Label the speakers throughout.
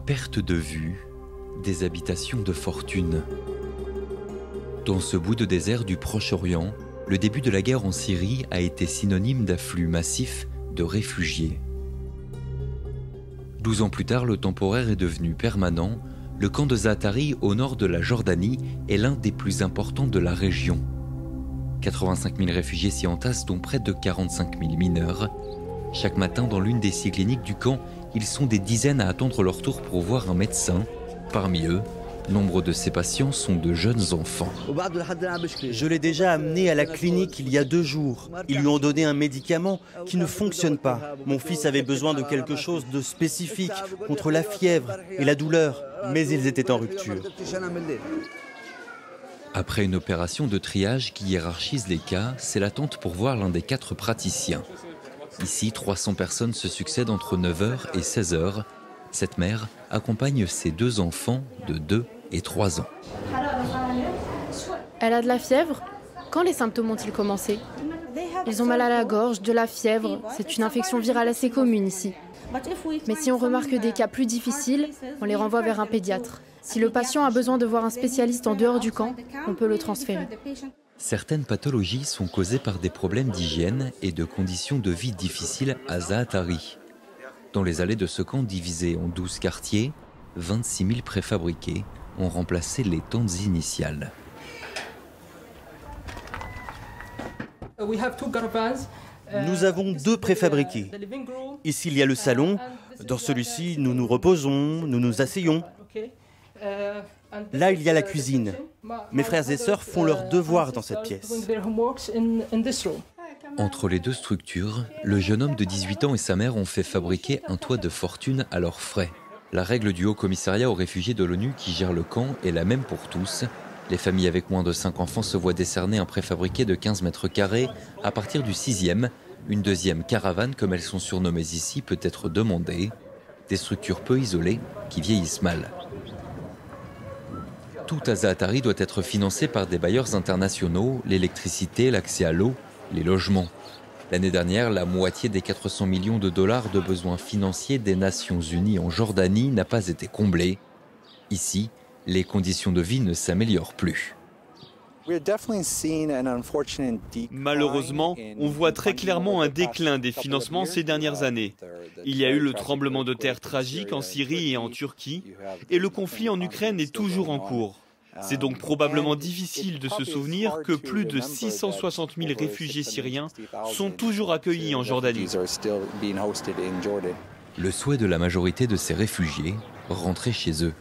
Speaker 1: perte de vue, des habitations de fortune. Dans ce bout de désert du Proche-Orient, le début de la guerre en Syrie a été synonyme d'afflux massif de réfugiés. 12 ans plus tard, le temporaire est devenu permanent. Le camp de Zaatari, au nord de la Jordanie, est l'un des plus importants de la région. 85 000 réfugiés s'y entassent, dont près de 45 000 mineurs. Chaque matin, dans l'une des 6 cliniques du camp, ils sont des dizaines à attendre leur tour pour voir un médecin. Parmi eux, nombre de ces patients sont de jeunes enfants.
Speaker 2: Je l'ai déjà amené à la clinique il y a 2 jours. Ils lui ont donné un médicament qui ne fonctionne pas. Mon fils avait besoin de quelque chose de spécifique contre la fièvre et la douleur, mais ils étaient en rupture.
Speaker 1: Après une opération de triage qui hiérarchise les cas, c'est l'attente pour voir l'un des 4 praticiens. Ici, 300 personnes se succèdent entre 9h et 16h. Cette mère accompagne ses 2 enfants de 2 et 3 ans.
Speaker 3: Elle a de la fièvre? Quand les symptômes ont-ils commencé? Ils ont mal à la gorge, de la fièvre. C'est une infection virale assez commune ici. Mais si on remarque des cas plus difficiles, on les renvoie vers un pédiatre. Si le patient a besoin de voir un spécialiste en dehors du camp, on peut le transférer.
Speaker 1: Certaines pathologies sont causées par des problèmes d'hygiène et de conditions de vie difficiles à Zaatari. Dans les allées de ce camp divisé en 12 quartiers, 26 000 préfabriqués ont remplacé les tentes initiales.
Speaker 2: Nous avons 2 préfabriqués. Ici, il y a le salon. Dans celui-ci, nous nous reposons, nous nous asseyons. Là, il y a la cuisine. Mes frères et sœurs font leurs devoirs dans cette pièce.
Speaker 1: Entre les 2 structures, le jeune homme de 18 ans et sa mère ont fait fabriquer un toit de fortune à leurs frais. La règle du Haut Commissariat aux réfugiés de l'ONU qui gère le camp est la même pour tous. Les familles avec moins de 5 enfants se voient décerner un préfabriqué de 15 mètres carrés. À partir du 6e, une deuxième caravane, comme elles sont surnommées ici, peut être demandée. Des structures peu isolées qui vieillissent mal. Tout à Zaatari doit être financé par des bailleurs internationaux, l'électricité, l'accès à l'eau, les logements. L'année dernière, la moitié des 400 millions de dollars de besoins financiers des Nations Unies en Jordanie n'a pas été comblée. Ici, les conditions de vie ne s'améliorent plus.
Speaker 4: Malheureusement, on voit très clairement un déclin des financements ces dernières années. Il y a eu le tremblement de terre tragique en Syrie et en Turquie, et le conflit en Ukraine est toujours en cours. C'est donc probablement difficile de se souvenir que plus de 660 000 réfugiés syriens sont toujours accueillis en Jordanie.
Speaker 1: Le souhait de la majorité de ces réfugiés, rentrer chez eux.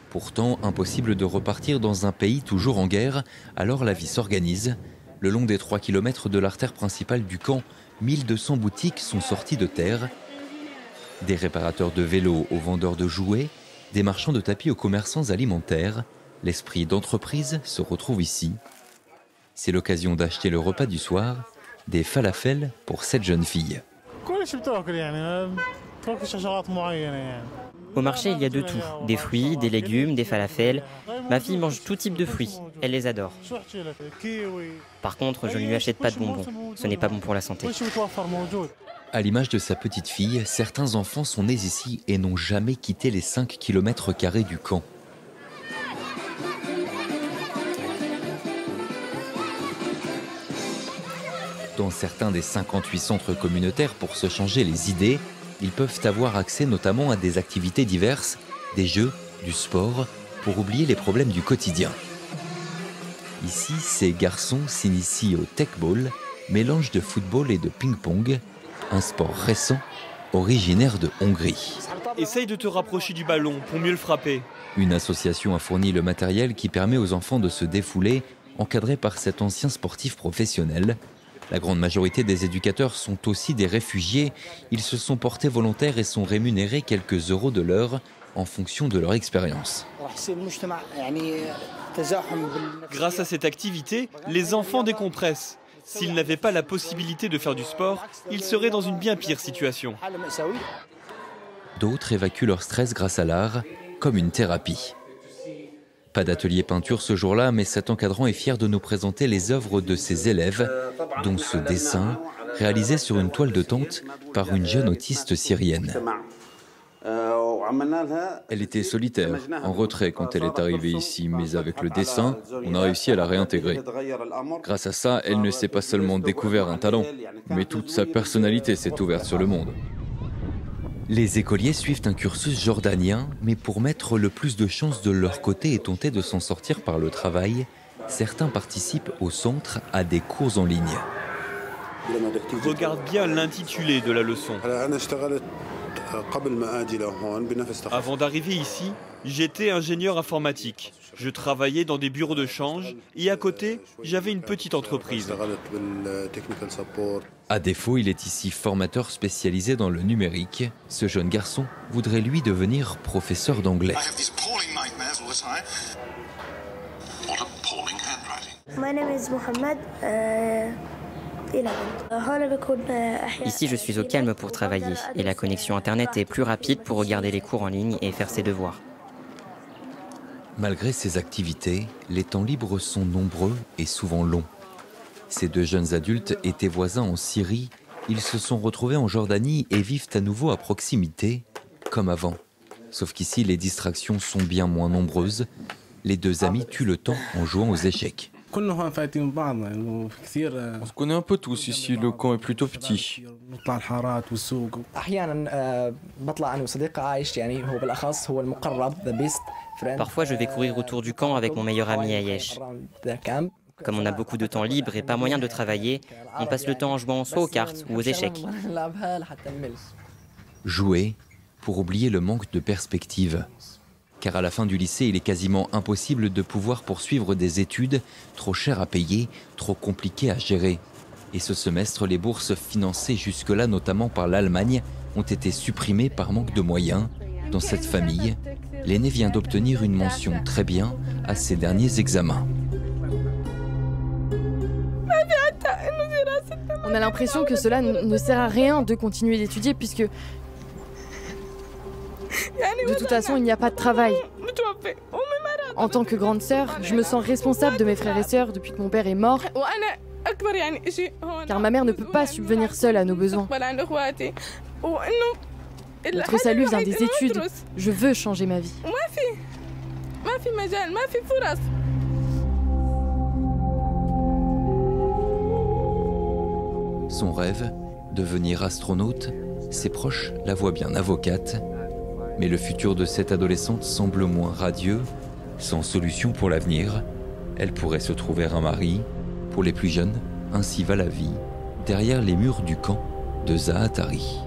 Speaker 1: Pourtant, impossible de repartir dans un pays toujours en guerre, alors la vie s'organise. Le long des 3 km de l'artère principale du camp, 1200 boutiques sont sorties de terre. Des réparateurs de vélos aux vendeurs de jouets, des marchands de tapis aux commerçants alimentaires. L'esprit d'entreprise se retrouve ici. C'est l'occasion d'acheter le repas du soir, des falafels pour cette jeune fille.
Speaker 5: Au marché, il y a de tout. Des fruits, des légumes, des falafels. Ma fille mange tout type de fruits. Elle les adore. Par contre, je ne lui achète pas de bonbons. Ce n'est pas bon pour la santé.
Speaker 1: À l'image de sa petite fille, certains enfants sont nés ici et n'ont jamais quitté les 5 km² du camp. Dans certains des 58 centres communautaires pour se changer les idées, ils peuvent avoir accès notamment à des activités diverses, des jeux, du sport, pour oublier les problèmes du quotidien. Ici, ces garçons s'initient au tech-ball, mélange de football et de ping-pong, un sport récent, originaire de Hongrie.
Speaker 4: Essaye de te rapprocher du ballon pour mieux le frapper.
Speaker 1: Une association a fourni le matériel qui permet aux enfants de se défouler, encadré par cet ancien sportif professionnel. La grande majorité des éducateurs sont aussi des réfugiés. Ils se sont portés volontaires et sont rémunérés quelques euros de l'heure en fonction de leur expérience.
Speaker 4: Grâce à cette activité, les enfants décompressent. S'ils n'avaient pas la possibilité de faire du sport, ils seraient dans une bien pire situation.
Speaker 1: D'autres évacuent leur stress grâce à l'art, comme une thérapie. Pas d'atelier peinture ce jour-là, mais cet encadrant est fier de nous présenter les œuvres de ses élèves, dont ce dessin, réalisé sur une toile de tente par une jeune autiste syrienne. Elle était solitaire, en retrait quand elle est arrivée ici, mais avec le dessin, on a réussi à la réintégrer. Grâce à ça, elle ne s'est pas seulement découvert un talent, mais toute sa personnalité s'est ouverte sur le monde. Les écoliers suivent un cursus jordanien, mais pour mettre le plus de chances de leur côté et tenter de s'en sortir par le travail, certains participent au centre à des cours en ligne.
Speaker 4: Regarde bien l'intitulé de la leçon. Avant d'arriver ici, j'étais ingénieur informatique. Je travaillais dans des bureaux de change et à côté, j'avais une petite entreprise.
Speaker 1: À défaut, il est ici formateur spécialisé dans le numérique. Ce jeune garçon voudrait lui devenir professeur d'anglais.
Speaker 5: Ici, je suis au calme pour travailler et la connexion Internet est plus rapide pour regarder les cours en ligne et faire ses devoirs.
Speaker 1: Malgré ces activités, les temps libres sont nombreux et souvent longs. Ces deux jeunes adultes étaient voisins en Syrie. Ils se sont retrouvés en Jordanie et vivent à nouveau à proximité, comme avant. Sauf qu'ici, les distractions sont bien moins nombreuses. Les deux amis tuent le temps en jouant aux échecs.
Speaker 6: On se connaît un peu tous ici, le camp est plutôt petit.
Speaker 5: Parfois, je vais courir autour du camp avec mon meilleur ami Ayesh. Comme on a beaucoup de temps libre et pas moyen de travailler, on passe le temps en jouant soit aux cartes ou aux échecs.
Speaker 1: Jouer pour oublier le manque de perspective. Car à la fin du lycée, il est quasiment impossible de pouvoir poursuivre des études, trop chères à payer, trop compliquées à gérer. Et ce semestre, les bourses financées jusque-là, notamment par l'Allemagne, ont été supprimées par manque de moyens. Dans cette famille, l'aîné vient d'obtenir une mention très bien à ses derniers examens.
Speaker 3: On a l'impression que cela ne sert à rien de continuer d'étudier puisque de toute façon, il n'y a pas de travail. En tant que grande sœur, je me sens responsable de mes frères et sœurs depuis que mon père est mort, car ma mère ne peut pas subvenir seule à nos besoins. Notre salut vient des études. Je veux changer ma vie.
Speaker 1: Son rêve, devenir astronaute, ses proches la voient bien avocate. Mais le futur de cette adolescente semble moins radieux. Sans solution pour l'avenir, elle pourrait se trouver un mari. Pour les plus jeunes, ainsi va la vie, derrière les murs du camp de Zaatari.